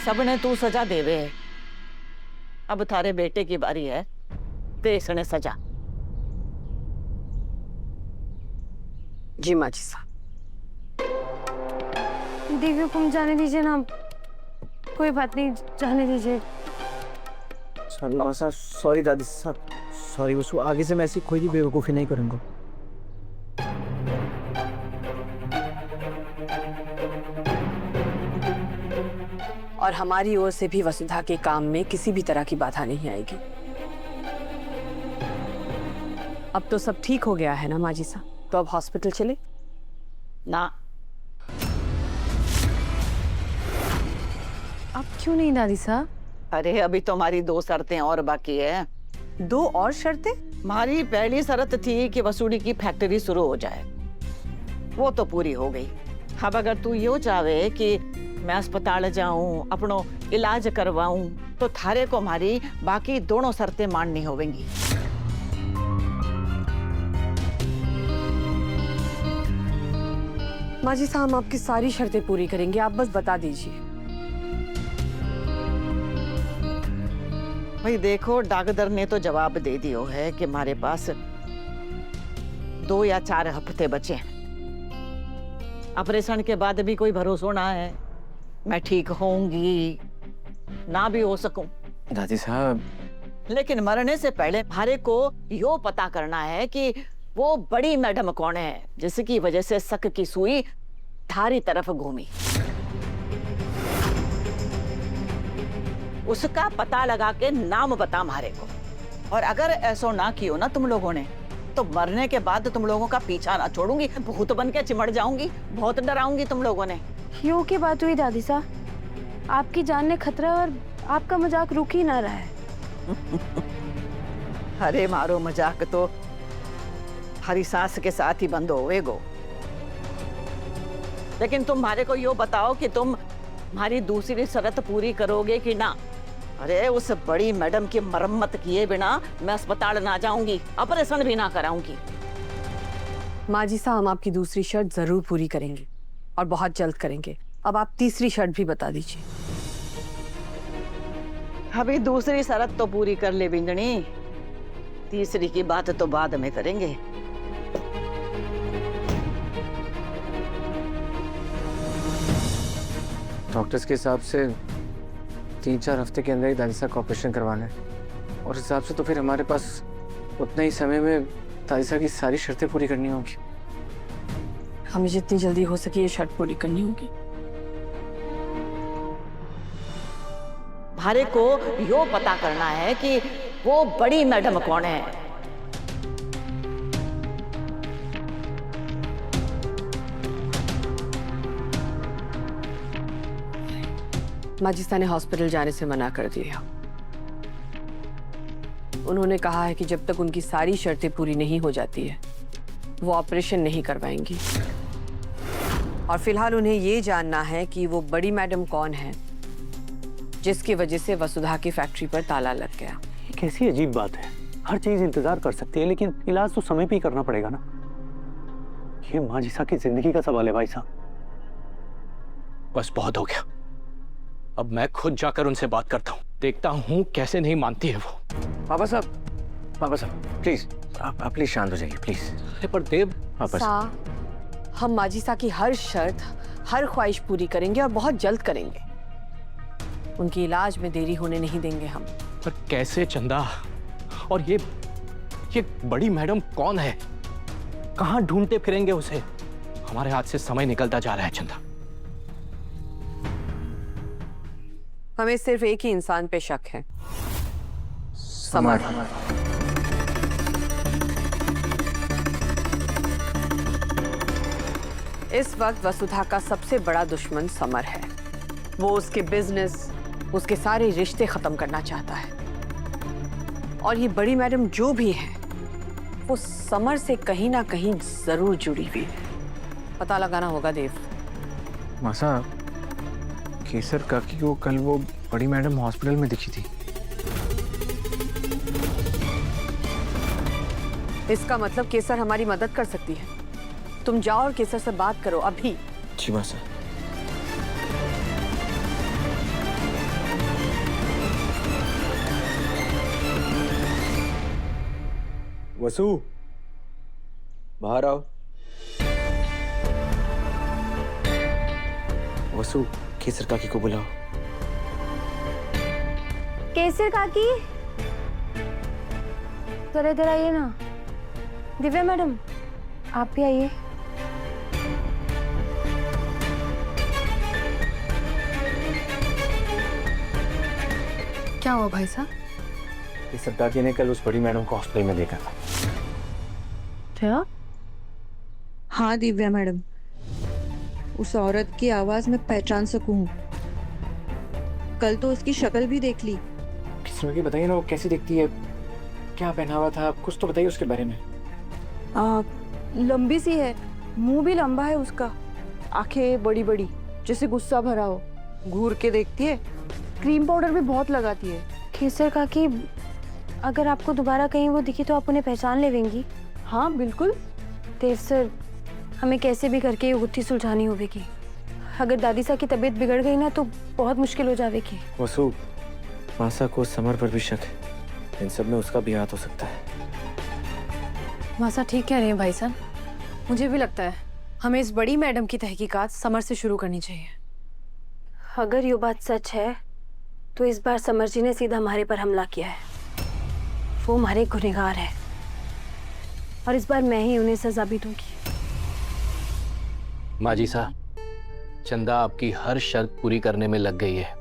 सबने तू सजा देवे। अब थारे बेटे की बारी है, दे इसने सजा। जी माँ जी साहब। देवी हुकुम जाने दीजिए ना, कोई बात नहीं, जाने दीजिए। सॉरी दादी साहब, सॉरी। बस आगे से मैं ऐसी कोई भी बेवकूफ़ी नहीं करूँगा। और हमारी ओर से भी वसुधा के काम में किसी भी तरह की बाधा नहीं आएगी। अब तो सब ठीक हो गया है ना माँ जी साहब, तो अब हॉस्पिटल चले? ना, अब क्यों नहीं दादी साहब? अरे अभी तो हमारी 2 शर्तें और बाकी है। 2 और शर्तें? हमारी पहली शर्त थी कि वसूड़ी की फैक्ट्री शुरू हो जाए, वो तो पूरी हो गई। अब अगर तू यो चाहे कि मैं अस्पताल जाऊं, अपनो इलाज करवाऊं, तो थारे को हमारी बाकी दोनों शर्तें माननी होवेंगी। माँ जी साहब, हम आपकी सारी शर्तें पूरी करेंगे, आप बस बता दीजिए। भाई देखो, डॉक्टर ने तो जवाब दे दियो है कि हमारे पास 2 या 4 हफ्ते बचे हैं। ऑपरेशन के बाद भी कोई भरोसा ना है, मैं ठीक होऊंगी ना भी हो सकूं। दादी साहब, लेकिन मरने से पहले हमारे को यो पता करना है कि वो बड़ी मैडम कौन है जिसकी वजह से शक की सुई थारी तरफ घूमी। उसका पता लगा के नाम बता हमारे को। और अगर ऐसा ना कियो ना तुम लोगों ने, तो मरने के बाद तुम लोगों का पीछा ना छोड़ूंगी, भूत बन के चिमड़ जाऊंगी, बहुत डराऊंगी तुम लोगों ने। यो की बात हुई दादी साहब, आपकी जान ने खतरा और आपका मजाक रुक ही ना रहा है। अरे मारो मजाक तो हरी सांस के साथ ही बंद होएगो। लेकिन तुम हमारे को यो बताओ कि तुम हमारी दूसरी शर्त पूरी करोगे कि ना? अरे उस बड़ी मैडम की मरम्मत किए बिना मैं अस्पताल ना जाऊंगी, ऑपरेशन भी ना कराऊंगी। माँ जी साहब, हम आपकी दूसरी शर्त जरूर पूरी करेंगे और बहुत जल्द करेंगे। अब आप तीसरी शर्त भी बता दीजिए। अभी दूसरी शर्त तो पूरी कर ले बिंदनी, तीसरी की बात तो बाद में करेंगे। डॉक्टर्स के हिसाब से 3-4 हफ्ते के अंदर ही दादी साहब का ऑपरेशन करवाना है, और हिसाब से तो फिर हमारे पास उतना ही समय में दादी साहब की सारी शर्तें पूरी करनी होगी। हमें जितनी जल्दी हो सके ये शर्त पूरी करनी होगी। हमारे को यो पता करना है कि वो बड़ी मैडम कौन है। माजिस्ता ने हॉस्पिटल जाने से मना कर दिया। उन्होंने कहा है कि जब तक उनकी सारी शर्तें पूरी नहीं हो जाती है, वो ऑपरेशन नहीं करवाएंगी। और फिलहाल उन्हें ये जानना है कि वो बड़ी मैडम कौन है जिसकी वजह से वसुधा की फैक्ट्री पर ताला लग गया। कैसी अजीब बात है, हर चीज इंतजार कर सकती है, लेकिन इलाज तो समय पे ही करना पड़ेगा ना। ये माजिसा की जिंदगी का सवाल है भाई साहब। बस बहुत हो गया, अब मैं खुद जाकर उनसे बात करता हूँ, देखता हूँ कैसे नहीं मानती है वो। पापा साहब प्लीज, आप प्लीज शांत हो जाइए प्लीज। अरे पर देव, हम माजिसा की हर शर्त, हर ख्वाहिश पूरी करेंगे और बहुत जल्द करेंगे। उनकी इलाज में देरी होने नहीं देंगे हम। पर कैसे चंदा? और ये बड़ी मैडम कौन है? कहाँ ढूंढते फिरेंगे उसे? हमारे हाथ से समय निकलता जा रहा है चंदा। हमें सिर्फ एक ही इंसान पे शक है, समर। इस वक्त वसुधा का सबसे बड़ा दुश्मन समर है। वो उसके बिजनेस, उसके सारे रिश्ते खत्म करना चाहता है। और ये बड़ी मैडम जो भी है, वो समर से कहीं ना कहीं जरूर जुड़ी हुई है। पता लगाना होगा देव। मासा, केसर काकी को कल वो बड़ी मैडम हॉस्पिटल में दिखी थी। इसका मतलब केसर हमारी मदद कर सकती है। तुम जाओ और केसर से बात करो अभी। जी मासा। वसु, बाहर आओ। वसु, केसर काकी को बुलाओ। केसर काकी, जरा इधर आइए ना। दिव्या मैडम, आप भी आइए। क्या हुआ भाई साहब? केसर काकी ने कल उस बड़ी मैडम को हॉस्पिटल में देखा था। क्या? हाँ दिव्या मैडम, उस औरत की आवाज मैं पहचान सकूं। कल तो उसकी शक्ल भी देख ली। केसर काकी बताइए ना, वो कैसी दिखती है, क्या पहना हुआ था, कुछ तो बताइए उसके बारे में। लंबी सी है, मुंह भी लंबा है उसका, आंखें बड़ी बड़ी जैसे गुस्सा भरा हो, घूर के देखती है, क्रीम पाउडर भी बहुत लगाती है। केसर काकी, अगर आपको दोबारा कहीं वो दिखी तो आप उन्हें पहचान लेंगी? हाँ बिल्कुल। देव सर, हमें कैसे भी करके ये गुत्थी सुलझानी होगी। अगर दादी सा की तबीयत बिगड़ गई ना तो बहुत मुश्किल हो जाएगी। वसु, मासा को समर पर भी शक है, इन सब में उसका भी हाथ हो सकता है। मासा ठीक कह रहे हैं भाई साहब, मुझे भी लगता है हमें इस बड़ी मैडम की तहकीकात समर से शुरू करनी चाहिए। अगर ये बात सच है तो इस बार समर जी ने सीधा हमारे पर हमला किया है। वो हमारे गुनहगार है और इस बार मैं ही उन्हें सजा भी दूंगी। माजी साहब, चंदा आपकी हर शर्त पूरी करने में लग गई है।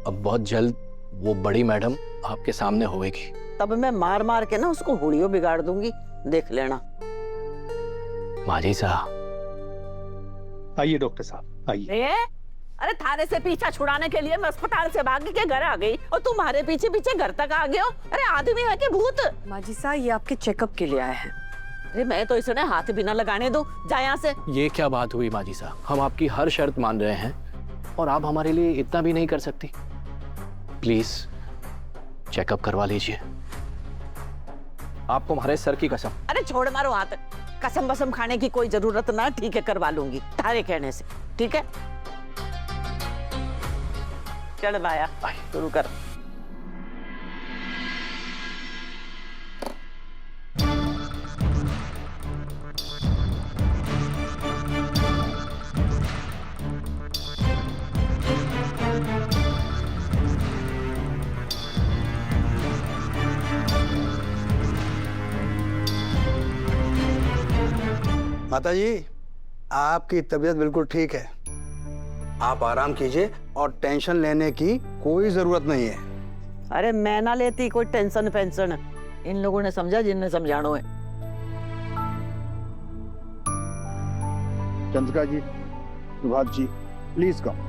अब बहुत जल्द वो बड़ी मैडम आपके सामने होएगी। तब मैं मार मार के ना उसको होड़ियों बिगाड़ दूंगी, देख लेना। माजी साहब, आइए डॉक्टर साहब, आइए। अरे थाने से पीछा छुड़ाने के लिए मैं अस्पताल से भाग के घर आ गई और तुम्हारे पीछे पीछे घर तक आ गए हो। अरे आदमी है कि भूत? माजी साहब, ये आपके चेकअप के लिए आए हैं। अरे मैं तो इसने हाथ भी ना लगाने दूं, जा यहाँ से। ये क्या बात हुई माजी साहब? हम आपकी हर शर्त मान रहे हैं और आप हमारे लिए इतना भी नहीं कर सकती? प्लीज चेकअप करवा लीजिए। आपको हमारे सर की कसम। अरे छोड़ मारो हाथ, कसम बसम खाने की कोई जरूरत ना, ठीक है करवा लूंगी तारे कहने से, ठीक है? चल भाया, शुरू कर। माताजी, आपकी तबीयत बिल्कुल ठीक है, आप आराम कीजिए और टेंशन लेने की कोई जरूरत नहीं है। अरे मैं ना लेती कोई टेंशन पेंशन, इन लोगों ने समझा जिनने समझाना है। चंद्रिका जी, सुभाष जी, प्लीज कम।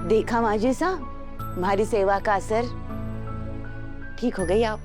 देखा माजी साहब, हमारी सेवा का असर, ठीक हो गई आप।